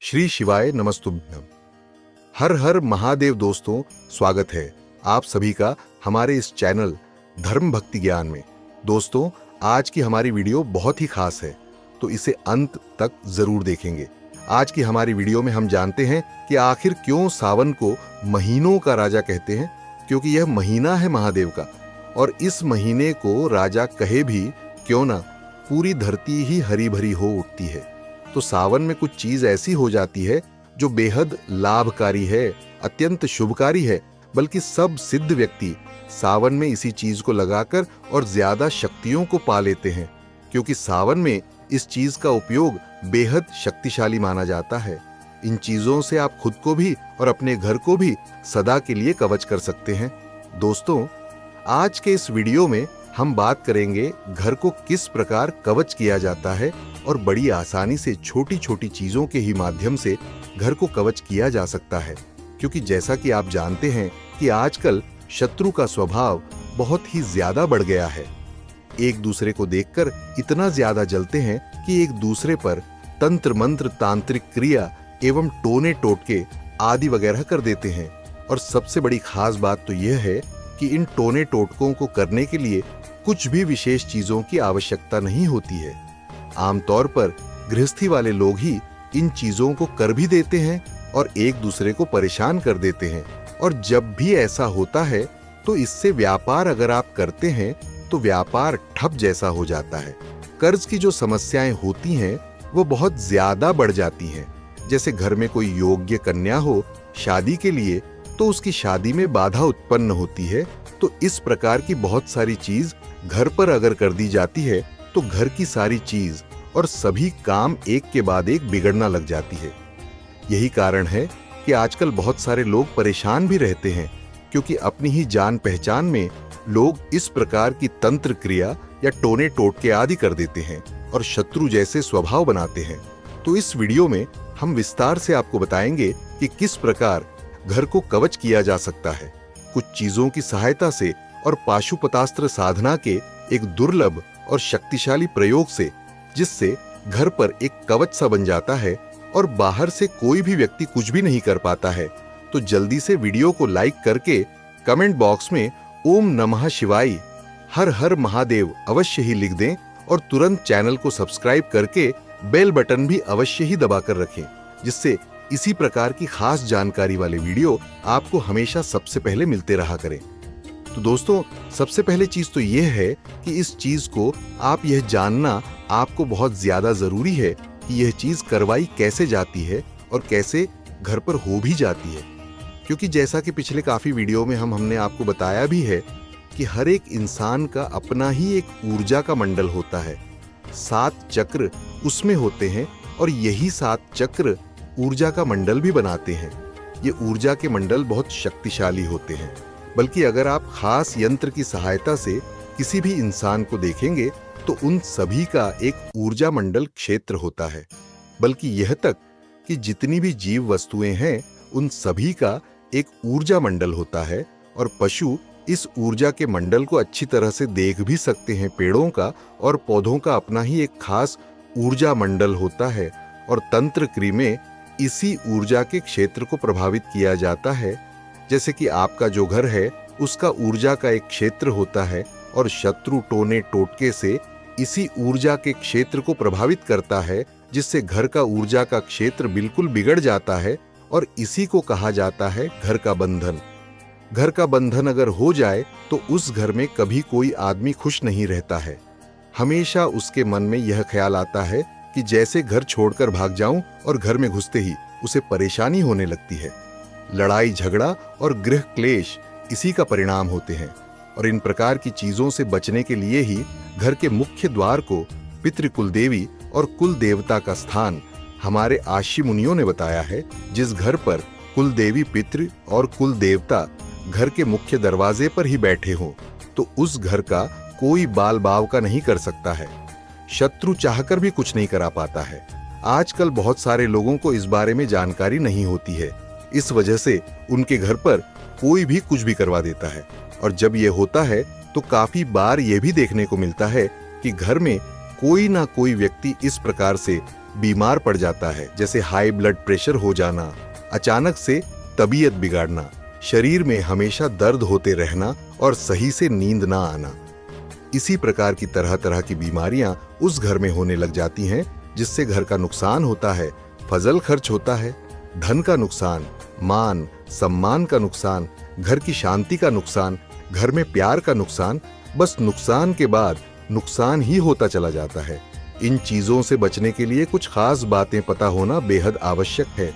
श्री शिवाय नमस्तुभ्यम। हर हर महादेव दोस्तों, स्वागत है आप सभी का हमारे इस चैनल धर्म भक्ति ज्ञान में। दोस्तों, आज की हमारी वीडियो बहुत ही खास है, तो इसे अंत तक जरूर देखेंगे। आज की हमारी वीडियो में हम जानते हैं कि आखिर क्यों सावन को महीनों का राजा कहते हैं, क्योंकि यह महीना है महादेव का। और इस महीने को राजा कहे भी क्यों ना, पूरी धरती ही हरी भरी हो उठती है। तो सावन में कुछ चीज ऐसी हो जाती है जो बेहद लाभकारी है, अत्यंत शुभकारी है। बल्कि सब सिद्ध व्यक्ति सावन में इसी चीज को लगाकर और ज्यादा शक्तियों को पा लेते हैं, क्योंकि सावन में इस चीज का उपयोग बेहद शक्तिशाली माना जाता है। इन चीजों से आप खुद को भी और अपने घर को भी सदा के लिए कवच कर सकते हैं। दोस्तों, आज के इस वीडियो में हम बात करेंगे घर को किस प्रकार कवच किया जाता है और बड़ी आसानी से छोटी छोटी चीजों के ही माध्यम से घर को कवच किया जा सकता है। क्योंकि जैसा कि आप जानते हैं कि आजकल शत्रु का स्वभाव बहुत ही ज्यादा बढ़ गया है। एक दूसरे को देखकर इतना ज्यादा जलते हैं कि एक दूसरे पर तंत्र मंत्र, तांत्रिक क्रिया एवं टोने टोटके आदि वगैरह कर देते हैं। और सबसे बड़ी खास बात तो यह है कि इन टोने टोटकों को करने के लिए कुछ भी विशेष चीजों की आवश्यकता नहीं होती है। आमतौर पर गृहस्थी वाले लोग ही इन चीजों को कर भी देते हैं और एक दूसरे को परेशान कर देते हैं। और जब भी ऐसा होता है तो इससे व्यापार अगर आप करते हैं तो व्यापार ठप जैसा हो जाता है। कर्ज की जो समस्याएं होती हैं वो बहुत ज्यादा बढ़ जाती हैं। जैसे घर में कोई योग्य कन्या हो शादी के लिए, तो उसकी शादी में बाधा उत्पन्न होती है। तो इस प्रकार की बहुत सारी चीज घर पर अगर कर दी जाती है तो घर की सारी चीज और सभी काम एक के बाद एक बिगड़ना लग जाती है। यही कारण है कि आजकल बहुत सारे लोग परेशान भी रहते हैं, क्योंकि अपनी ही जान पहचान में लोग इस प्रकार की तंत्र क्रिया या टोने टोटके आदि कर देते हैं और शत्रु जैसे स्वभाव बनाते हैं। तो इस वीडियो में हम विस्तार से आपको बताएंगे कि किस प्रकार घर को कवच किया जा सकता है, कुछ चीजों की सहायता से और पाशुपतास्त्र साधना के एक दुर्लभ और शक्तिशाली प्रयोग से, जिससे घर पर एक कवच सा बन जाता है और बाहर से कोई भी व्यक्ति कुछ भी नहीं कर पाता है। तो जल्दी से वीडियो को लाइक करके कमेंट बॉक्स में ओम नमः शिवाय, हर हर महादेव अवश्य ही लिख दें और तुरंत चैनल को सब्सक्राइब करके बेल बटन भी अवश्य ही दबाकर रखें, जिससे इसी प्रकार की खास जानकारी वाले वीडियो आपको हमेशा सबसे पहले मिलते रहा करें। तो दोस्तों, सबसे पहले चीज तो यह है कि इस चीज को आप यह जानना आपको बहुत ज्यादा जरूरी है कि यह चीज करवाई कैसे जाती है और कैसे घर पर हो भी जाती है। क्योंकि जैसा कि पिछले काफी वीडियो में हमने आपको बताया भी है कि हर एक इंसान का अपना ही एक ऊर्जा का मंडल होता है। 7 चक्र उसमें होते हैं और यही 7 चक्र ऊर्जा का मंडल भी बनाते हैं। ये ऊर्जा के मंडल बहुत शक्तिशाली होते हैं। बल्कि अगर आप खास यंत्र की सहायता से किसी भी इंसान को देखेंगे तो उन सभी का एक ऊर्जा मंडल क्षेत्र होता है। बल्कि यह तक कि जितनी भी जीव वस्तुएं हैं उन सभी का एक ऊर्जा मंडल होता है। और पशु इस ऊर्जा के मंडल को अच्छी तरह से देख भी सकते हैं। पेड़ों का और पौधों का अपना ही एक खास ऊर्जा मंडल होता है और तंत्र क्रिया में इसी ऊर्जा के क्षेत्र को प्रभावित किया जाता है। जैसे कि आपका जो घर है उसका ऊर्जा का एक क्षेत्र होता है और शत्रु टोने टोटके से इसी ऊर्जा के क्षेत्र को प्रभावित करता है, जिससे घर का ऊर्जा का क्षेत्र बिल्कुल बिगड़ जाता है। और इसी को कहा जाता है घर का बंधन। घर का बंधन अगर हो जाए तो उस घर में कभी कोई आदमी खुश नहीं रहता है। हमेशा उसके मन में यह ख्याल आता है कि जैसे घर छोड़कर भाग जाऊं, और घर में घुसते ही उसे परेशानी होने लगती है। लड़ाई झगड़ा और गृह क्लेश इसी का परिणाम होते हैं। और इन प्रकार की चीजों से बचने के लिए ही घर के मुख्य द्वार को पितृकुल देवी और कुल देवता का स्थान हमारे आशी मुनियों ने बताया है। जिस घर पर कुल देवी, पितृ और कुल देवता घर के मुख्य दरवाजे पर ही बैठे हों, तो उस घर का कोई बाल बाव का नहीं कर सकता है। शत्रु चाहकर भी कुछ नहीं करा पाता है। आजकल बहुत सारे लोगों को इस बारे में जानकारी नहीं होती है। इस वजह से उनके घर पर कोई भी कुछ भी करवा देता है। और जब ये होता है तो काफी बार ये भी देखने को मिलता है कि घर में कोई ना कोई व्यक्ति इस प्रकार से बीमार पड़ जाता है, जैसे हाई ब्लड प्रेशर हो जाना, अचानक से तबीयत बिगाड़ना, शरीर में हमेशा दर्द होते रहना और सही से नींद ना आना। इसी प्रकार की तरह तरह की बीमारियां उस घर में होने लग जाती हैं, जिससे घर का नुकसान होता है, फजल खर्च होता है, धन का नुकसान, मान सम्मान का नुकसान, घर की शांति का नुकसान, घर में प्यार का नुकसान, बस नुकसान के बाद नुकसान ही होता चला जाता है। इन चीजों से बचने के लिए कुछ खास बातें पता होना बेहद आवश्यक है।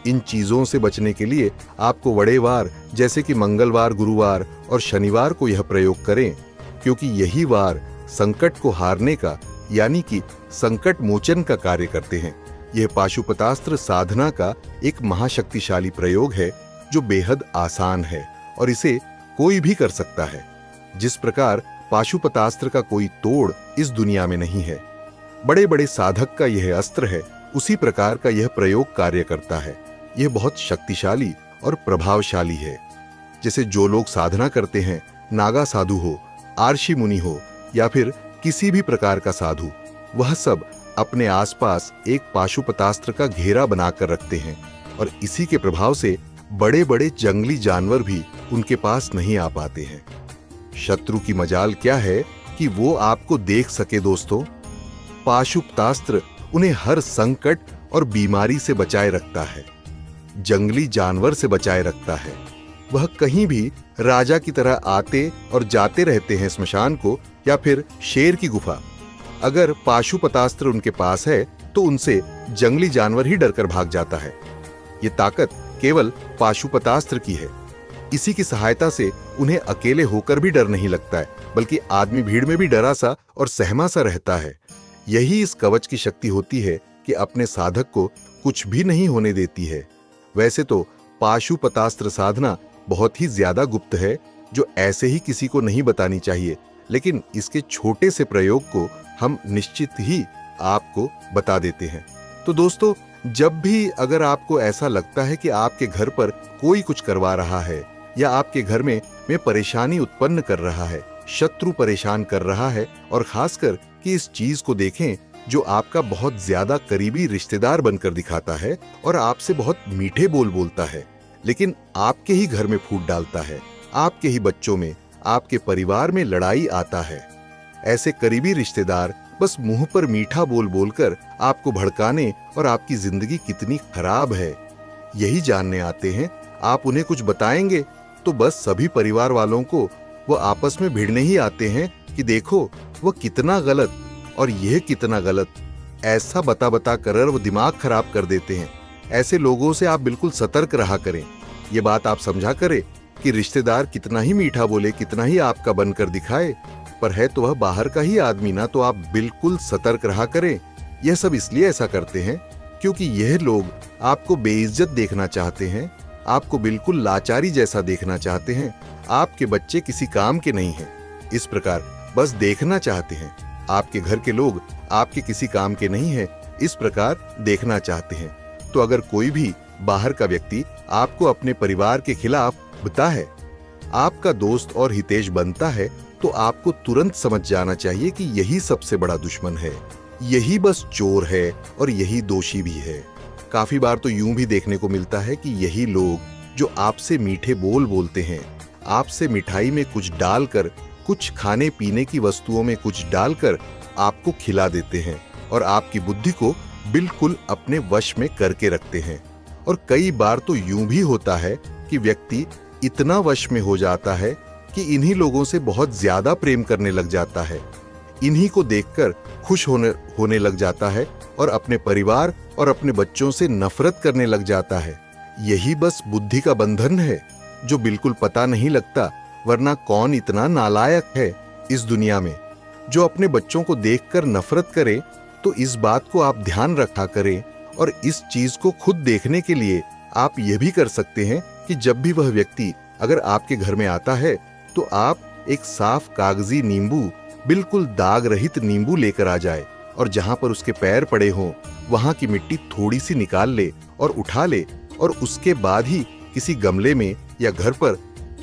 इन चीजों से बचने के लिए आपको वड़ेवार जैसे कि मंगलवार, गुरुवार और शनिवार को यह प्रयोग करें, क्योंकि यही वार संकट को हारने का यानी कि संकट मोचन का कार्य करते हैं। यह पाशुपतास्त्र साधना का एक महाशक्तिशाली प्रयोग है जो बेहद आसान है और इसे कोई भी कर सकता है। जिस प्रकार पाशुपतास्त्र का कोई तोड़ इस दुनिया में नहीं है, बड़े बड़े साधक का यह अस्त्र है, उसी प्रकार का यह प्रयोग कार्य करता है। यह बहुत शक्तिशाली और प्रभावशाली है। जैसे जो लोग साधना करते हैं, नागा साधु हो, आर्षि मुनि हो या फिर किसी भी प्रकार का साधु, वह सब अपने आसपास एक पाशुपतास्त्र का घेरा बनाकर रखते हैं और इसी के प्रभाव से बड़े बड़े जंगली जानवर भी उनके पास नहीं आ पाते हैं। शत्रु की मजाल क्या है कि वो आपको देख सके दोस्तों। पाशुपतास्त्र उन्हें हर संकट और बीमारी से बचाए रखता है, जंगली जानवर से बचाए रखता है। वह कहीं भी राजा की तरह आते और जाते रहते हैं, स्मशान को या फिर शेर की गुफा। अगर पाशुपतास्त्र उनके पास है तो उनसे जंगली जानवर ही डरकर भाग जाता है। ये ताकत केवल पाशुपतास्त्र की है। इसी की सहायता से उन्हें अकेले होकर भी डर नहीं लगता है, बल्कि आदमी भीड़ में भी डरा सा और सहमा सा रहता है। यही इस कवच की शक्ति होती है कि अपने साधक को कुछ भी नहीं होने देती है। वैसे तो पाशुपतास्त्र साधना बहुत ही ज्यादा गुप्त है, जो ऐसे ही किसी को नहीं बतानी चाहिए, लेकिन इसके छोटे से प्रयोग को हम निश्चित ही आपको बता देते हैं। तो दोस्तों, जब भी अगर आपको ऐसा लगता है कि आपके घर पर कोई कुछ करवा रहा है या आपके घर में परेशानी उत्पन्न कर रहा है, शत्रु परेशान कर रहा है, और खासकर कि इस चीज को देखें जो आपका बहुत ज्यादा करीबी रिश्तेदार बनकर दिखाता है और आपसे बहुत मीठे बोल बोलता है, लेकिन आपके ही घर में फूट डालता है, आपके ही बच्चों में, आपके परिवार में लड़ाई आता है। ऐसे करीबी रिश्तेदार बस मुंह पर मीठा बोल बोलकर आपको भड़काने और आपकी जिंदगी कितनी खराब है यही जानने आते हैं। आप उन्हें कुछ बताएंगे तो बस सभी परिवार वालों को वो आपस में भिड़ने ही आते हैं कि देखो वो कितना गलत और यह कितना गलत, ऐसा बता बता कर वो दिमाग खराब कर देते हैं। ऐसे लोगों से आप बिल्कुल सतर्क रहा करें। ये बात आप समझा करें कि रिश्तेदार कितना ही मीठा बोले, कितना ही आपका बनकर दिखाए, पर है तो वह बाहर का ही आदमी ना, तो आप बिल्कुल सतर्क रहा करें। यह सब इसलिए ऐसा करते हैं क्योंकि यह लोग आपको बेइज्जत देखना चाहते हैं, आपको बिल्कुल लाचारी जैसा देखना चाहते हैं। आपके बच्चे किसी काम के नहीं हैं, इस प्रकार बस देखना चाहते हैं। आपके घर के लोग आपके किसी काम के नहीं हैं, इस प्रकार देखना चाहते हैं। तो अगर कोई भी बाहर का व्यक्ति आपको अपने परिवार के खिलाफ बता है, आपका दोस्त और हितेश बनता है, तो आपको तुरंत समझ जाना चाहिए कि यही सबसे बड़ा दुश्मन है, यही बस चोर है और यही दोषी भी है। काफी बार तो यूं भी देखने को मिलता है कि यही लोग जो आपसे मीठे बोल बोलते हैं, आपसे मिठाई में कुछ डालकर, कुछ खाने पीने की वस्तुओं में कुछ डालकर आपको खिला देते हैं और आपकी बुद्धि को बिल्कुल अपने वश में करके रखते हैं। और कई बार तो यूं भी होता है कि व्यक्ति इतना वश में हो जाता है कि इन्हीं लोगों से बहुत ज्यादा प्रेम करने लग जाता है, इन्हीं को देखकर खुश होने लग जाता है और अपने परिवार और अपने बच्चों से नफरत करने लग जाता है। यही बस बुद्धि का बंधन है जो बिल्कुल पता नहीं लगता, वरना कौन इतना नालायक है इस दुनिया में जो अपने बच्चों को देखकर नफरत करे। तो इस बात को आप ध्यान रखा करें और इस चीज को खुद देखने के लिए आप यह भी कर सकते हैं कि जब भी वह व्यक्ति अगर आपके घर में आता है तो आप एक साफ कागजी नींबू, बिल्कुल दाग रहित नींबू लेकर आ जाए और जहां पर उसके पैर पड़े हों वहां की मिट्टी थोड़ी सी निकाल ले और उठा ले, और उसके बाद ही किसी गमले में या घर पर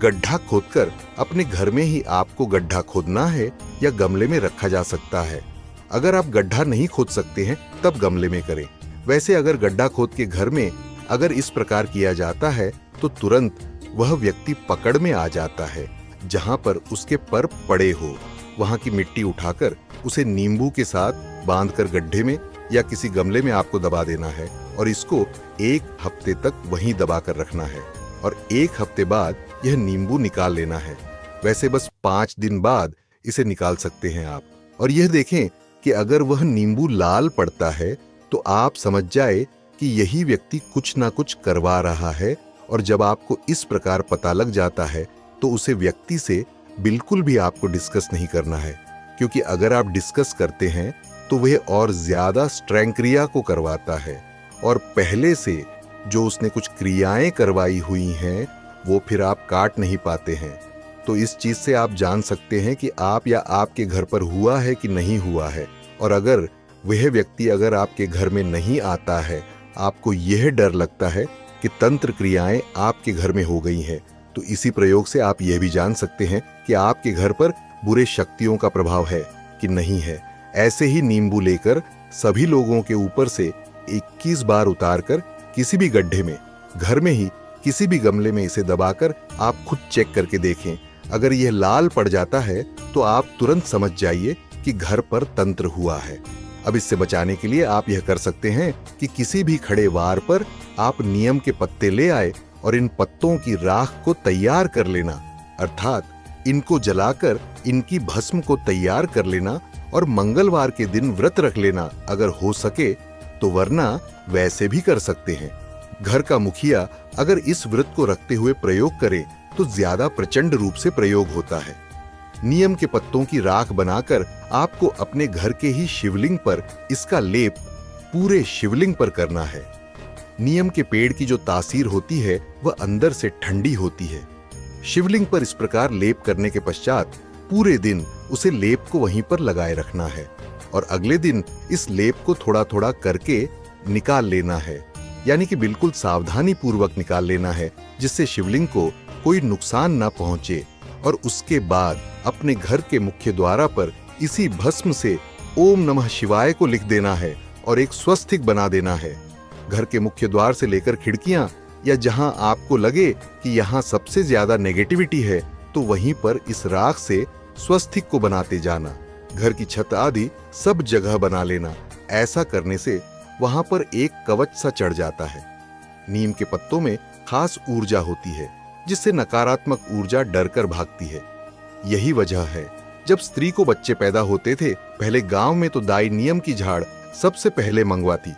गड्ढा खोदकर, अपने घर में ही आपको गड्ढा खोदना है या गमले में रखा जा सकता है। अगर आप गड्ढा नहीं खोद सकते हैं तब गमले में करें। वैसे अगर गड्ढा खोद के घर में अगर इस प्रकार किया जाता है तो तुरंत वह व्यक्ति पकड़ में आ जाता है। जहां पर उसके पर पड़े हो वहां की मिट्टी उठाकर उसे नींबू के साथ बांधकर गड्ढे में या किसी गमले में आपको दबा देना है और इसको 1 हफ्ते तक वहीं दबा कर रखना है और 1 हफ्ते बाद यह नींबू निकाल लेना है। वैसे बस 5 दिन बाद इसे निकाल सकते हैं आप। और यह देखें कि अगर वह नींबू लाल पड़ता है तो आप समझ जाए कि यही व्यक्ति कुछ ना कुछ करवा रहा है। और जब आपको इस प्रकार पता लग जाता है तो उसे व्यक्ति से बिल्कुल भी आपको डिस्कस नहीं करना है, क्योंकि अगर आप डिस्कस करते हैं तो वह और ज्यादा स्ट्रैंग क्रिया को करवाता है और पहले से जो उसने कुछ क्रियाएं करवाई हुई हैं वो फिर आप काट नहीं पाते हैं। तो इस चीज से आप जान सकते हैं कि आप या आपके घर पर हुआ है कि नहीं हुआ है। और अगर वह व्यक्ति अगर आपके घर में नहीं आता है, आपको यह डर लगता है कि तंत्र क्रियाएं आपके घर में हो गई हैं, तो इसी प्रयोग से आप यह भी जान सकते हैं कि आपके घर पर बुरे शक्तियों का प्रभाव है कि नहीं है। ऐसे ही नींबू लेकर सभी लोगों के ऊपर से 21 बार उतारकर किसी भी गड्ढे में, घर में ही किसी भी गमले में इसे दबाकर आप खुद चेक करके देखें। अगर यह लाल पड़ जाता है तो आप तुरंत समझ जाइए कि घर पर तंत्र हुआ है। अब इससे बचाने के लिए आप यह कर सकते हैं कि किसी भी खड़े वार पर आप नीम के पत्ते ले आए और इन पत्तों की राख को तैयार कर लेना, अर्थात इनको जलाकर इनकी भस्म को तैयार कर लेना और मंगलवार के दिन व्रत रख लेना अगर हो सके तो, वरना वैसे भी कर सकते हैं। घर का मुखिया अगर इस व्रत को रखते हुए प्रयोग करे तो ज्यादा प्रचंड रूप से प्रयोग होता है। नीम के पत्तों की राख बनाकर आपको अपने घर के ही शिवलिंग पर इसका लेप पूरे शिवलिंग पर करना है। नीम के पेड़ की जो तासीर होती है वह अंदर से ठंडी होती है। शिवलिंग पर इस प्रकार लेप करने के पश्चात पूरे दिन उसे लेप को वहीं पर लगाए रखना है और अगले दिन इस लेप को थोड़ा थोड़ा करके निकाल लेना है, यानी कि बिल्कुल सावधानी पूर्वक निकाल लेना है जिससे शिवलिंग को कोई नुकसान ना पहुंचे। और उसके बाद अपने घर के मुख्य द्वार पर इसी भस्म से ओम नमः शिवाय को लिख देना है और एक स्वस्तिक बना देना है। घर के मुख्य द्वार से लेकर खिड़कियां या जहां आपको लगे कि यहां सबसे ज्यादा नेगेटिविटी है तो वहीं पर इस राख से स्वस्तिक को बनाते जाना। घर की छत आदि सब जगह बना लेना। ऐसा करने से वहां पर एक कवच सा चढ़ जाता है। नीम के पत्तों में खास ऊर्जा होती है जिससे नकारात्मक ऊर्जा डरकर भागती है। यही वजह है जब स्त्री को बच्चे पैदा होते थे पहले गांव में तो दाई नीम की झाड़ सबसे पहले मंगवाती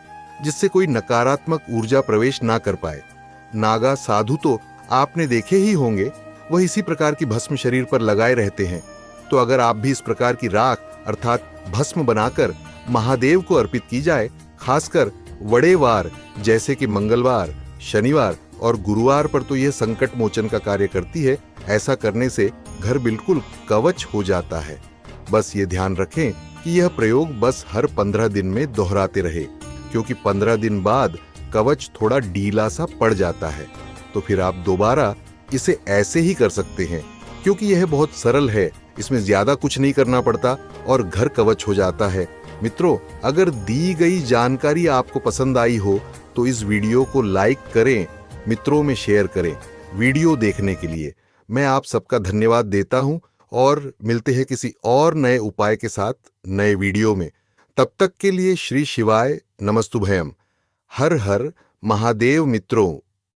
जिससे कोई नकारात्मक ऊर्जा प्रवेश ना कर पाए। नागा साधु तो आपने देखे ही होंगे, वह इसी प्रकार की भस्म शरीर पर लगाए रहते हैं। तो अगर आप भी इस प्रकार की राख अर्थात भस्म बनाकर महादेव को अर्पित की जाए, खासकर बड़े वार जैसे कि मंगलवार, शनिवार और गुरुवार पर तो यह संकट मोचन का कार्य करती है। ऐसा करने से घर बिल्कुल कवच हो जाता है। बस ये ध्यान रखें कि यह प्रयोग बस हर 15 दिन में दोहराते रहे, क्योंकि 15 दिन बाद कवच थोड़ा ढीला सा पड़ जाता है। तो फिर आप दोबारा इसे ऐसे ही कर सकते हैं, क्योंकि यह बहुत सरल है, इसमें ज्यादा कुछ नहीं करना पड़ता और घर कवच हो जाता है। मित्रों, अगर दी गई जानकारी आपको पसंद आई हो तो इस वीडियो को लाइक करें, मित्रों में शेयर करें। वीडियो देखने के लिए मैं आप सबका धन्यवाद देता हूं और मिलते हैं किसी और नए उपाय के साथ नए वीडियो में। तब तक के लिए श्री शिवाय नमस्तुभयम। हर हर महादेव मित्रों।